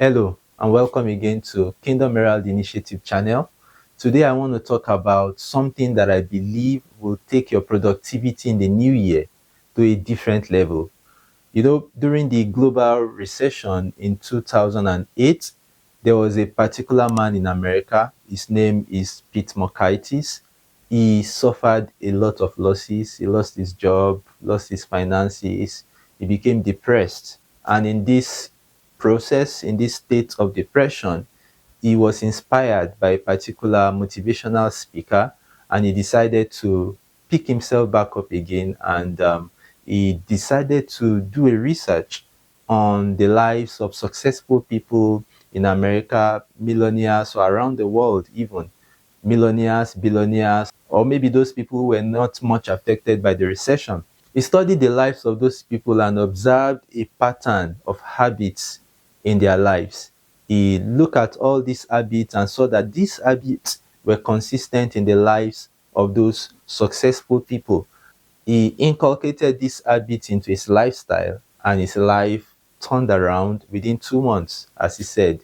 Hello and welcome again to Kingdom Herald Initiative channel. Today I want to talk about something that I believe will take your productivity in the new year to a different level. During the global recession in 2008, there was a particular man in America. His name is Pete Mockaitis. He suffered a lot of losses. He lost his job, lost his finances. He became depressed. And in this process, in this state of depression, he was inspired by a particular motivational speaker, and he decided to pick himself back up again, and he decided to do a research on the lives of successful people in America, millionaires or around the world, even millionaires, billionaires, or maybe those people who were not much affected by the recession. He studied the lives of those people and observed a pattern of habits in their lives. He looked at all these habits and saw that these habits were consistent in the lives of those successful people. He inculcated these habits into his lifestyle, and his life turned around within 2 months, as he said.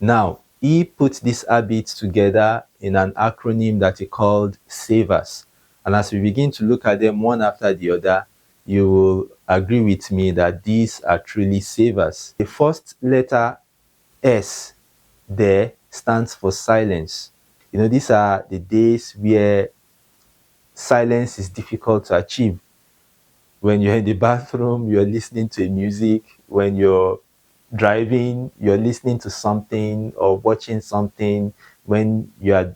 Now, he put these habits together in an acronym that he called SAVERS. And as we begin to look at them one after the other, you will agree with me that these are truly savers. The first letter S there stands for silence. These are the days where silence is difficult to achieve. When you're in the bathroom, you're listening to music. When you're driving, you're listening to something or watching something. When you're,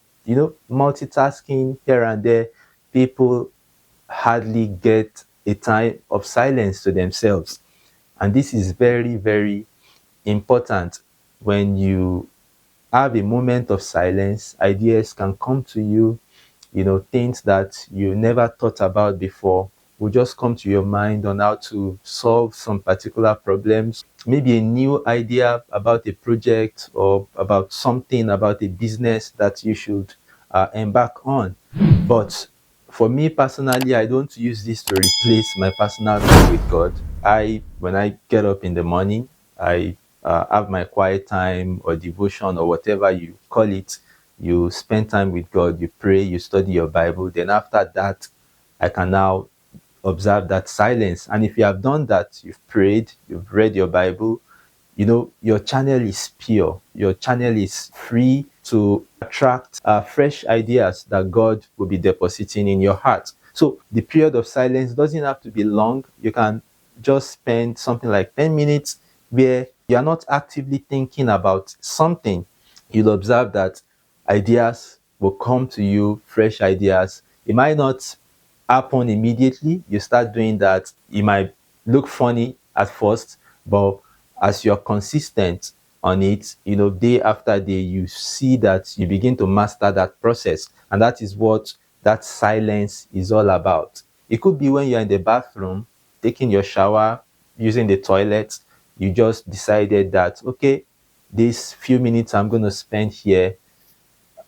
multitasking here and there, people hardly get a time of silence to themselves. And this is very, very important. When you have a moment of silence, ideas can come to you, things that you never thought about before will just come to your mind on how to solve some particular problems. Maybe a new idea about a project or about something about a business that you should embark on. But for me personally, I don't use this to replace my personal time with God. When I get up in the morning, I have my quiet time or devotion or whatever you call it. You spend time with God, you pray, you study your Bible. Then after that, I can now observe that silence. And if you have done that, you've prayed, you've read your Bible, your channel is pure. Your channel is free to attract fresh ideas that God will be depositing in your heart. So the period of silence doesn't have to be long. You can just spend something like 10 minutes where you're not actively thinking about something. You'll observe that ideas will come to you, fresh ideas. It might not happen immediately. You start doing that. It might look funny at first, but as you're consistent on it, day after day, you see that you begin to master that process. And that is what that silence is all about. It could be when you're in the bathroom, taking your shower, using the toilet, you just decided that, okay, these few minutes I'm going to spend here,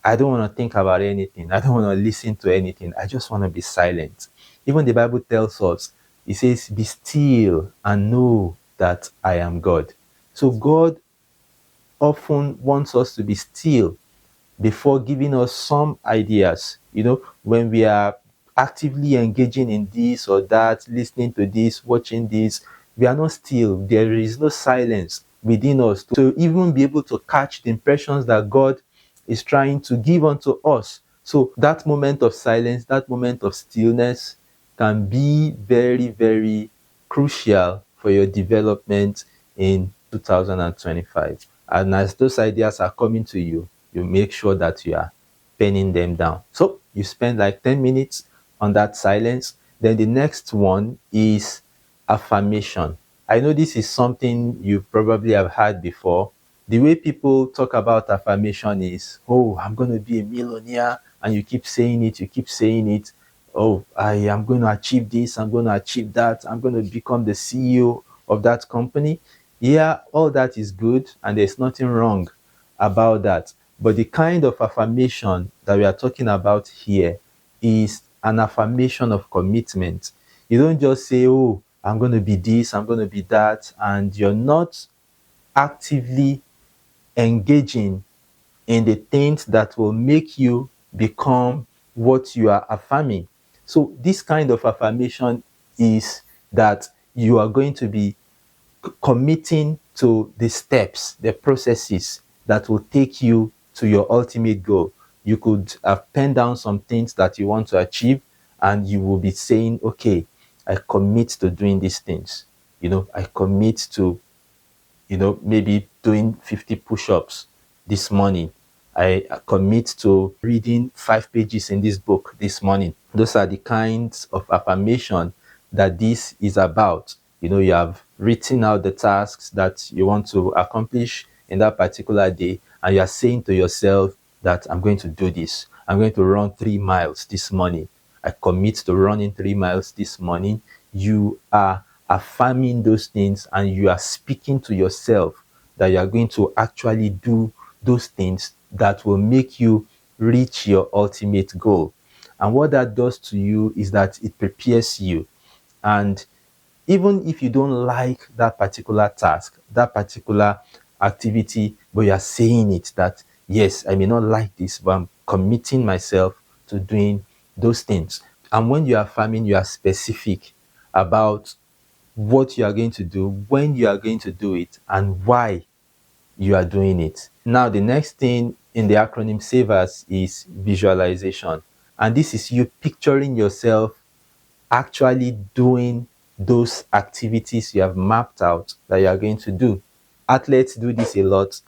I don't want to think about anything. I don't want to listen to anything. I just want to be silent. Even the Bible tells us, it says, be still and know that I am God. So God often wants us to be still before giving us some ideas. When we are actively engaging in this or that, listening to this, watching this, we are not still. There is no silence within us to even be able to catch the impressions that God is trying to give unto us. So that moment of silence, that moment of stillness can be very, very crucial for your development in 2025. And as those ideas are coming to you, you make sure that you are penning them down. So you spend like 10 minutes on that silence. Then the next one is affirmation. I know this is something you probably have heard before. The way people talk about affirmation is, oh, I'm going to be a millionaire. And you keep saying it, you keep saying it. Oh, I am going to achieve this, I'm going to achieve that, I'm going to become the CEO of that company. Yeah, all that is good, and there's nothing wrong about that. But the kind of affirmation that we are talking about here is an affirmation of commitment. You don't just say, oh, I'm going to be this, I'm going to be that, and you're not actively engaging in the things that will make you become what you are affirming. So this kind of affirmation is that you are going to be committing to the steps, the processes that will take you to your ultimate goal. You could have penned down some things that you want to achieve, and you will be saying, okay, I commit to doing these things. I commit to maybe doing 50 push-ups this morning. I commit to reading 5 pages in this book this morning. Those are the kinds of affirmation that this is about. You have written out the tasks that you want to accomplish in that particular day, and you are saying to yourself that I'm going to do this. I'm going to run 3 miles this morning. I commit to running 3 miles this morning. You are affirming those things, and you are speaking to yourself that you are going to actually do those things that will make you reach your ultimate goal. And what that does to you is that it prepares you. And even if you don't like that particular task, that particular activity, but you are saying it that, yes, I may not like this, but I'm committing myself to doing those things. And when you are farming, you are specific about what you are going to do, when you are going to do it, and why you are doing it. Now, the next thing in the acronym SAVERS is visualization. And this is you picturing yourself actually doing those activities you have mapped out that you are going to do. Athletes do this a lot,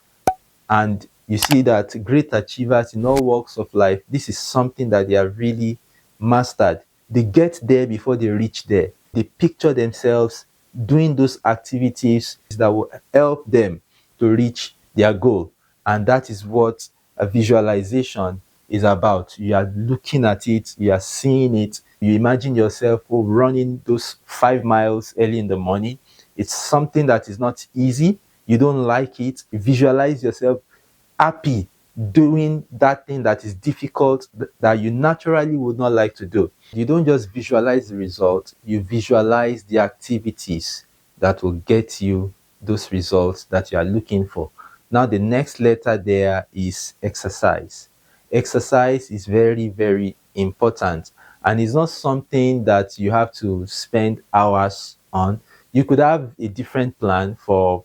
and you see that great achievers in all walks of life, this is something that they have really mastered. They get there before they reach there. They picture themselves doing those activities that will help them to reach their goal. And that is what a visualization is about. You are looking at it, you are seeing it, you imagine yourself running those 5 miles early in the morning. It's something that is not easy. You don't like it. Visualize yourself happy doing that thing that is difficult, that you naturally would not like to do. You don't just visualize the result, you visualize the activities that will get you those results that you are looking for. Now, the next letter there is exercise. Exercise is very, very important, and it's not something that you have to spend hours on. You could have a different plan for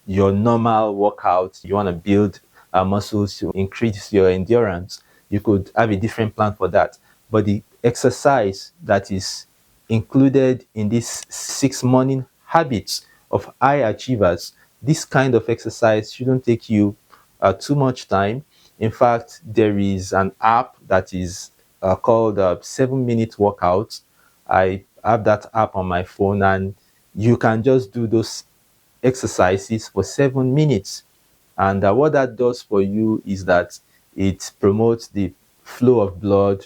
your normal workout. You want to build muscles to increase your endurance. You could have a different plan for that. But the exercise that is included in these 6 morning habits of high achievers, this kind of exercise shouldn't take you too much time. In fact, there is an app that is called 7 Minute Workout. I have that app on my phone, and you can just do those exercises for 7 minutes. And what that does for you is that it promotes the flow of blood,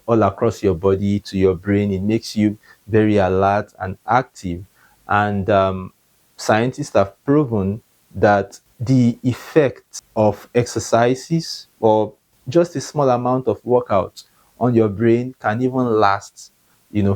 all across your body to your brain. It makes you very alert and active. And scientists have proven that the effect of exercises or just a small amount of workout on your brain can even last,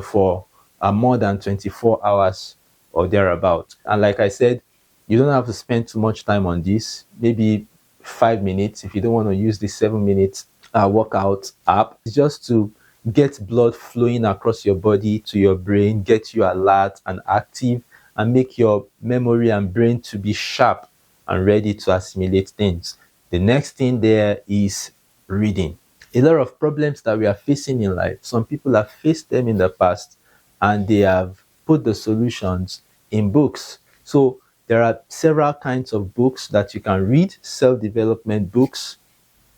for more than 24 hours or thereabout. And like I said, you don't have to spend too much time on this. Maybe 5 minutes if you don't want to use the 7 minutes workout app. It's just to get blood flowing across your body to your brain, get you alert and active, and make your memory and brain to be sharp and ready to assimilate things. The next thing there is reading. A lot of problems that we are facing in life, some people have faced them in the past, and they have put the solutions in books. So there are several kinds of books that you can read: self-development books,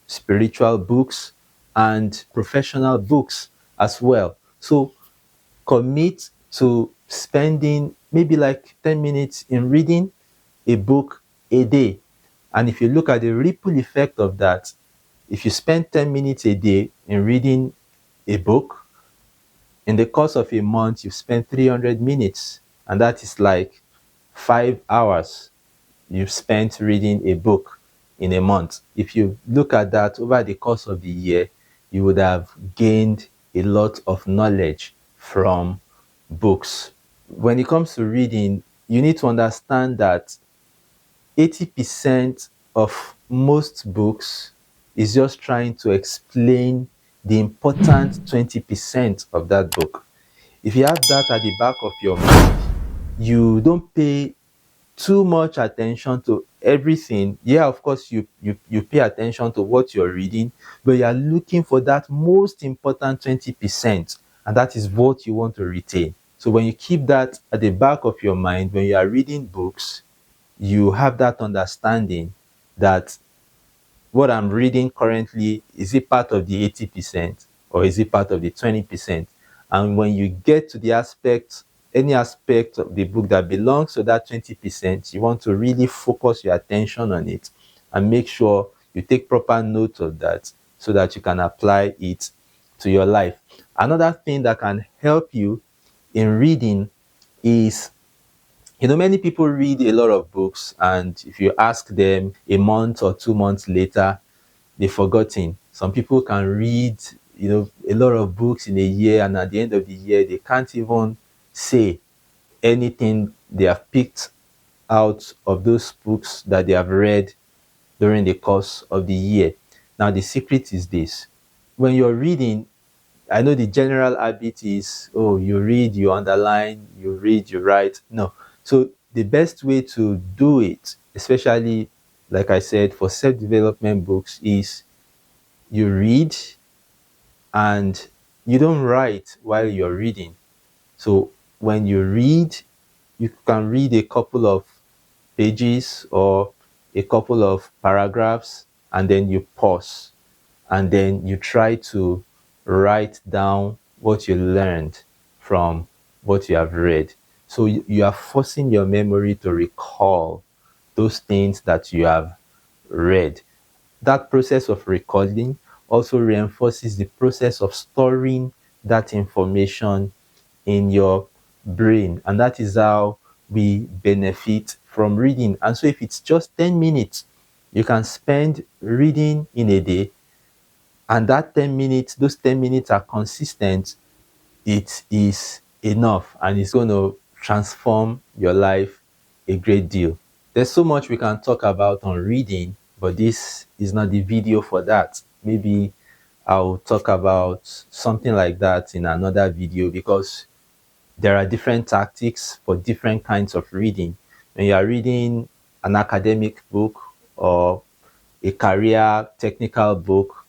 spiritual books, and professional books as well. So commit to spending maybe like 10 minutes in reading a book a day. And if you look at the ripple effect of that, if you spend 10 minutes a day in reading a book, in the course of a month, you've spent 300 minutes, and that is like 5 hours you've spent reading a book in a month. If you look at that over the course of the year, you would have gained a lot of knowledge from books. When it comes to reading, you need to understand that 80% of most books is just trying to explain the important 20% of that book. If you have that at the back of your mind, you don't pay too much attention to everything. Yeah, of course, you pay attention to what you're reading, but you are looking for that most important 20%, and that is what you want to retain. So when you keep that at the back of your mind, when you are reading books, you have that understanding that what I'm reading currently, is it part of the 80% or is it part of the 20%? And when you get to the aspect, any aspect of the book that belongs to that 20%, you want to really focus your attention on it and make sure you take proper note of that so that you can apply it to your life. Another thing that can help you in reading is, many people read a lot of books, and if you ask them a month or 2 months later, they've forgotten. Some people can read, a lot of books in a year, and at the end of the year, they can't even say anything they have picked out of those books that they have read during the course of the year. Now, the secret is this: when you're reading, I know the general habit is, oh, you read, you underline, you read, you write. No. So the best way to do it, especially, like I said, for self-development books, is you read and you don't write while you're reading. So when you read, you can read a couple of pages or a couple of paragraphs, and then you pause, and then you try to write down what you learned from what you have read. So you are forcing your memory to recall those things that you have read. That process of recording also reinforces the process of storing that information in your brain. And that is how we benefit from reading. And so if it's just 10 minutes, you can spend reading in a day, and that 10 minutes, those 10 minutes are consistent, it is enough, and it's going to transform your life a great deal. There's so much we can talk about on reading, but this is not the video for that. Maybe I'll talk about something like that in another video, because there are different tactics for different kinds of reading. When you are reading an academic book or a career technical book,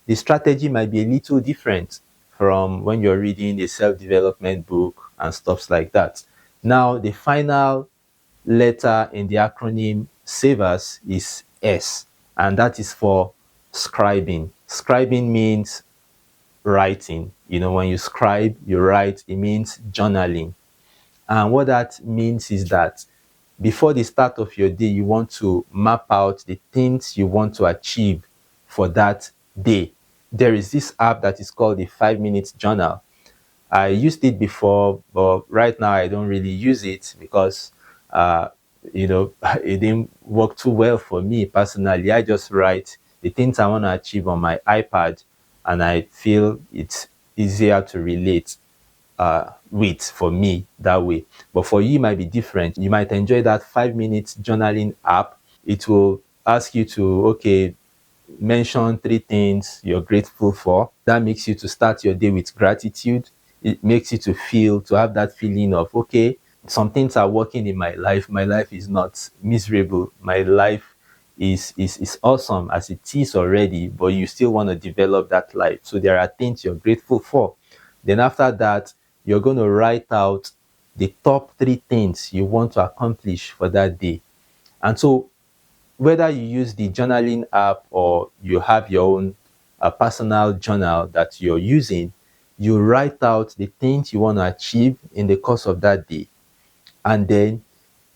the strategy might be a little different from when you're reading a self-development book and stuff like that. Now, the final letter in the acronym SAVERS is S, and that is for scribing. Scribing means writing. When you scribe, you write, it means journaling. And what that means is that before the start of your day, you want to map out the things you want to achieve for that day. There is this app that is called the 5 minutes journal. I used it before, but right now I don't really use it because, it didn't work too well for me personally. I just write the things I want to achieve on my iPad, and I feel it's easier to relate with for me that way. But for you, it might be different. You might enjoy that 5 minutes journaling app. It will ask you to, okay, mention 3 things you're grateful for. That makes you to start your day with gratitude. It makes you to have that feeling of, okay, some things are working in my life. My life is not miserable. My life is awesome as it is already, but you still want to develop that life. So there are things you're grateful for. Then after that, you're going to write out the top 3 things you want to accomplish for that day. And so whether you use the journaling app or you have your own personal journal that you're using, you write out the things you want to achieve in the course of that day. And then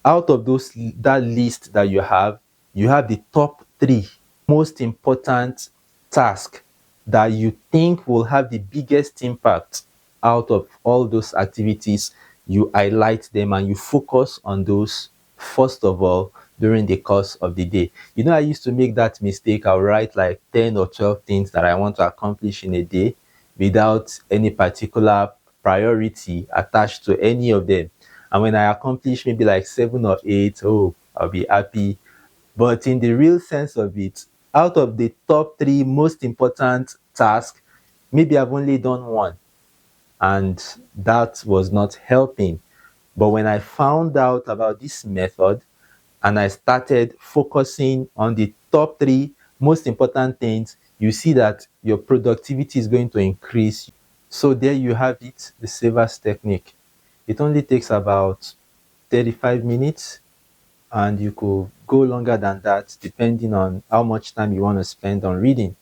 out of that list that you have the top 3 most important tasks that you think will have the biggest impact. Out of all those activities, you highlight them and you focus on those first of all during the course of the day. I used to make that mistake. I'll write like 10 or 12 things that I want to accomplish in a day without any particular priority attached to any of them. And when I accomplish maybe like 7 or 8, oh, I'll be happy. But in the real sense of it, out of the top three most important tasks, maybe I've only done one, and that was not helping. But when I found out about this method and I started focusing on the top three most important things, you see that your productivity is going to increase. So there you have it, the savers technique. It only takes about 35 minutes, and you could go longer than that depending on how much time you want to spend on reading.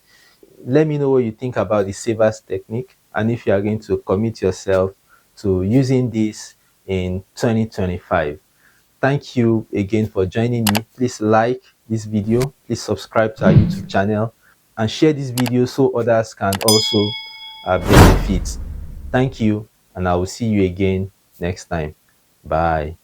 Let me know what you think about the savers technique and if you are going to commit yourself to using this in 2025. Thank you again for joining me. Please like this video, please subscribe to our YouTube channel, and share this video so others can also benefit. Thank you, and I will see you again next time. Bye.